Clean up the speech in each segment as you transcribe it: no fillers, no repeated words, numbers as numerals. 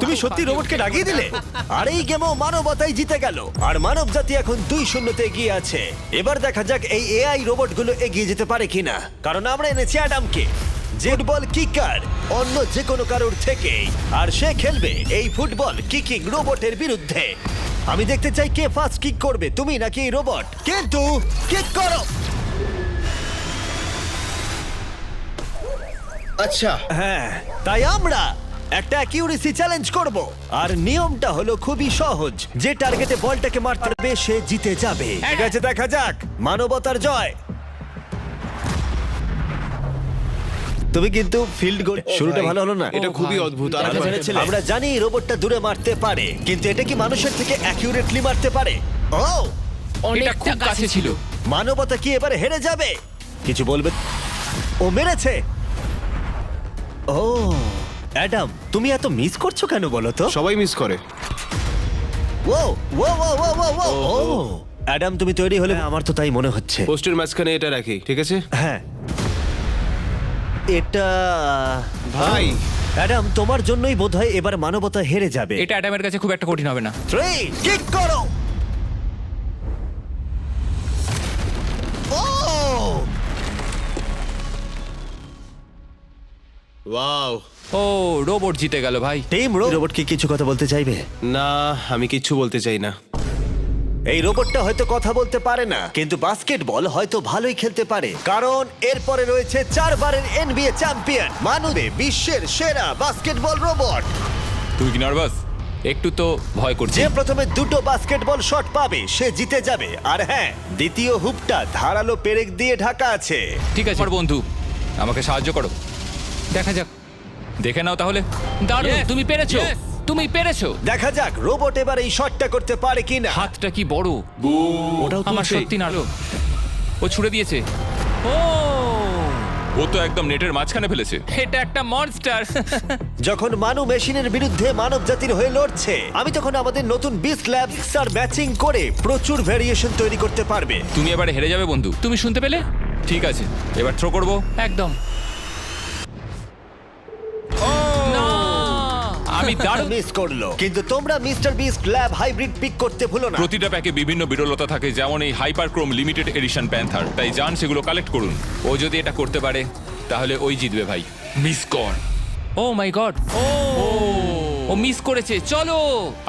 তুমি সত্যি রোবটকে ডাকিয়ে দিলে। আর এই গেমও মানবতাই জিতে গেল, আর মানব জাতি এখন 2-0 এগিয়ে আছে। এবার দেখা যাক এই এআই রোবটগুলো এগিয়ে যেতে পারে কিনা, কারণ আমরা এনেছি অ্যাডামকে, যে ফুটবল কিকার অন্য যে কোনো কারোর থেকে, আর সে খেলবে এই ফুটবল কিকিং রোবটের বিরুদ্ধে। আমি দেখতে চাই কে ফার্স্ট কিক করবে, তুমি নাকি এই রোবট। কিন্তু কিক করো। আচ্ছা, হ্যাঁ, তাই আমরা একটা অ্যাকিউরেসি চ্যালেঞ্জ করব, আর নিয়মটা হলো খুবই সহজ। যে টার্গেটে বলটাকে মারতে পারবে সে জিতে যাবে। ঠিক আছে, দেখা যাক মানবতার জয়। তুমি কিন্তু ফিল্ড গোল শুরুটা ভাই, ভালো হলো না। এটা খুবই অদ্ভুত। আর আমরা একবার জেনেছিলাম। আমরা জানি রোবটটা দূরে মারতে পারে, কিন্তু এটা কি মানুষের থেকে অ্যাকিউরেটলি মারতে পারে? ও, এটা খুব কাছে ছিল। মানবতা কি এবারে হেরে যাবে? কিছু বলবে? ও মেরেছে। ও অ্যাডাম, তুমি এত মিস করছো কেন বলো তো? সবাই মিস করে। ও ও ও ও ও ও ও অ্যাডাম, তুমি তৈরি হলে? আমার তো তাই মনে হচ্ছে। পোস্টের মাঝখানে এটা রাখি, ঠিক আছে? হ্যাঁ, এটা ভাই, অ্যাডাম, তোমার জন্যই বোধহয় এবার মানবতা হেরে যাবে। এটা অ্যাডামের কাছে খুব একটা কঠিন হবে না। 3 কিক করো। ও ওয়াও। ও, রোবট জিতে গেল ভাই। টিম রোবট কি কিছু কথা বলতে চাইবে? না, আমি কিচ্ছু বলতে চাই না। এই রোবটটা হয়তো কথা বলতে পারে না, কিন্তু বাস্কেটবল হয়তো ভালোই খেলতে পারে, কারণ এরপরে রয়েছে 4 বারের এনবিএ চ্যাম্পিয়ন, মানবে বিশ্বের সেরা বাস্কেটবল রোবট। তুই কি নার্ভাস? একটু তো ভয় করছে। যে প্রথমে 2টো বাস্কেটবল শট পাবে সে জিতে যাবে। আর হ্যাঁ, দ্বিতীয় হুপটা ধারালো পেরেক দিয়ে ঢাকা আছে। ঠিক আছে আমার বন্ধু, আমাকে সাহায্য করো। দেখা যাক, দেখে নাও তাহলে। দারুণ, তুমি পেরেছো, তুমি পেরেছো। দেখা যাক রোবট এবার এই শটটা করতে পারে কিনা। হাতটা কি বড়! ওটাও আমার তুলছে। সত্যি নাড়লো। ও ছুড়ে দিয়েছে। ও, ও তো একদম নেটের মাঝখানে ফেলেছে। এটা একটা মনস্টার। যখন মানু মেশিনের বিরুদ্ধে মানব জাতির হয়ে লড়ছে, আমি তখন আমাদের নতুন বিস্ট ল্যাবস আর ম্যাচিং করে প্রচুর ভেরিয়েশন তৈরি করতে পারবে। তুমি এবারে হেরে যাবে বন্ধু। তুমি শুনতে পেলে? ঠিক আছে, এবার থ্রো করবো। একদম। না, আমি দারুণ। মিস করলো, কিন্তু তোমরা Mister Beast Lab Hybrid pick করতে ভুলো না। প্রতিটা প্যাকে বিভিন্ন বিরলতা থাকে, যেমন এই হাইপারক্রোম লিমিটেড এডিশন প্যান্থার। তাই যান সেগুলো কালেক্ট করুন। ও যদি এটা করতে পারে তাহলে ওই জিতবে ভাই। মিস কর। ও মাই গড! ও মিস করেছে। চলো।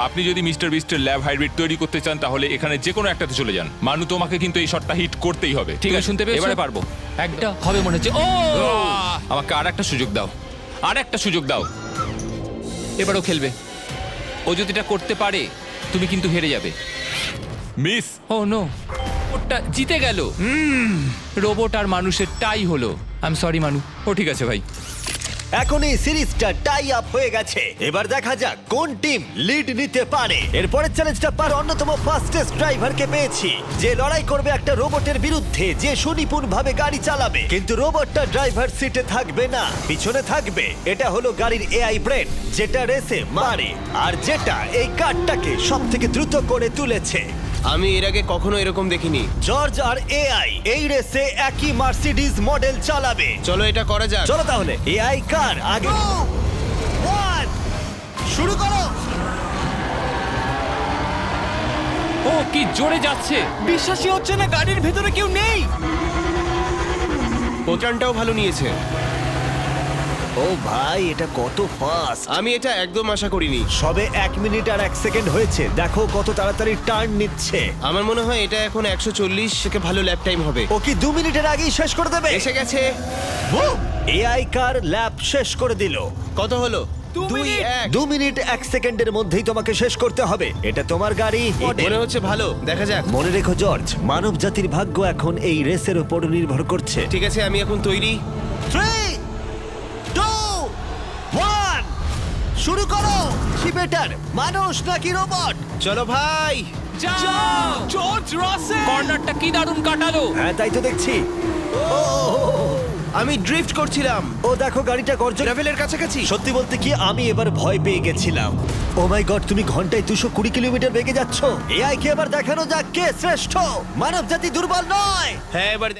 আপনি যদি মিস্টার বিস্টের ল্যাব হাইব্রিড তৈরি করতে চান তাহলে এখানে যে কোনো একটাতে চলে যান। মানু, তোমাকে কিন্তু এই শটটা হিট করতেই হবে। ঠিক আছে, শুনতে পেয়েছো? এবারে পারবো। একটা হবে মনে হচ্ছে। ও, আমাকে আর একটা সুযোগ দাও, আর একটা সুযোগ দাও। এবারও খেলবে। ও যদি এটা করতে পারে তুমি কিন্তু হেরে যাবে। মিস। ও নো, ওটা জিতে গেল। রোবট আর মানুষের টাই হলো। আই এম সরি মানু। ও ঠিক আছে ভাই। এখন এই সিরিজটা টাই আপ হয়ে গেছে। এবার দেখা যাক কোন টিম লিড নিতে পারে। এরপরের চ্যালেঞ্জটা পার অন্যতম ফাস্টেস্ট ড্রাইভারকে পেয়েছি, যে লড়াই করবে একটা রোবটের বিরুদ্ধে যে সুনিপুণ ভাবে গাড়ি চালাবে। কিন্তু রোবটটা ড্রাইভার সিটে থাকবে না, পিছনে থাকবে। এটা হলো গাড়ির এআই ব্রেন, যেটা রেসে মারে আর যেটা এই কারটাকে সব থেকে দ্রুত করে তুলেছে। আমি এর আগে কখনো এরকম দেখিনি। জর্জ আর এআই এই রেসে একই মার্সিডিজ মডেল চালাবে। চলো এটা করা যাক। চলো তাহলে এআই কার আগে। শুরু করো। ও কি জোরে যাচ্ছে! বিশ্বাসই হচ্ছে না গাড়ির ভেতরে কেউ নেই। পোটানটাও ভালো নিয়েছে। ও ভাই, এটা কত ফাস্ট! আমি এটা একদম আশা করিনি। সবে 1 মিনিট আর 1 সেকেন্ড হয়েছে, দেখো কত তাড়াতাড়ি টার্ন নিচ্ছে। আমার মনে হয় এটা এখন 140 থেকে ভালো ল্যাপ টাইম হবে। ও কি 2 মিনিটের আগেই শেষ করে দেবে? এসে গেছে। এআই কার ল্যাব শেষ করে দিল। কত হলো? 2-1। 2 মিনিট 1 সেকেন্ডের মধ্যেই তোমাকে শেষ করতে হবে। এটা তোমার গাড়ি। মনে হচ্ছে ভালো, দেখা যাক। মনে রেখো জর্জ, মানব জাতির ভাগ্য এখন এই রেসের উপর নির্ভর করছে। ঠিক আছে, আমি এখন তৈরি। 3, 2, 1 শুরু করো। কি বেটার, মানুষ নাকি রোবট? চলো ভাই। যাও! জর্জ রাসেল! কর্নারটা কি দারুণ কাটালো। হ্যাঁ, তাই তো দেখছি। আমি ড্রিফট করছিলাম ও দেখো গাড়িটা গর্জন। লেভেলের কাছাকাছি। সত্যি বলতে কি, আমি এবার ভয় পেয়ে গেছিলাম। ও মাই গড, তুমি ঘন্টায় 220 কিলোমিটার বেগে যাচ্ছ। এআই কে এবার দেখানো যাক কে শ্রেষ্ঠ। মানব জাতি দুর্বল নয়। হ্যাঁ, এবার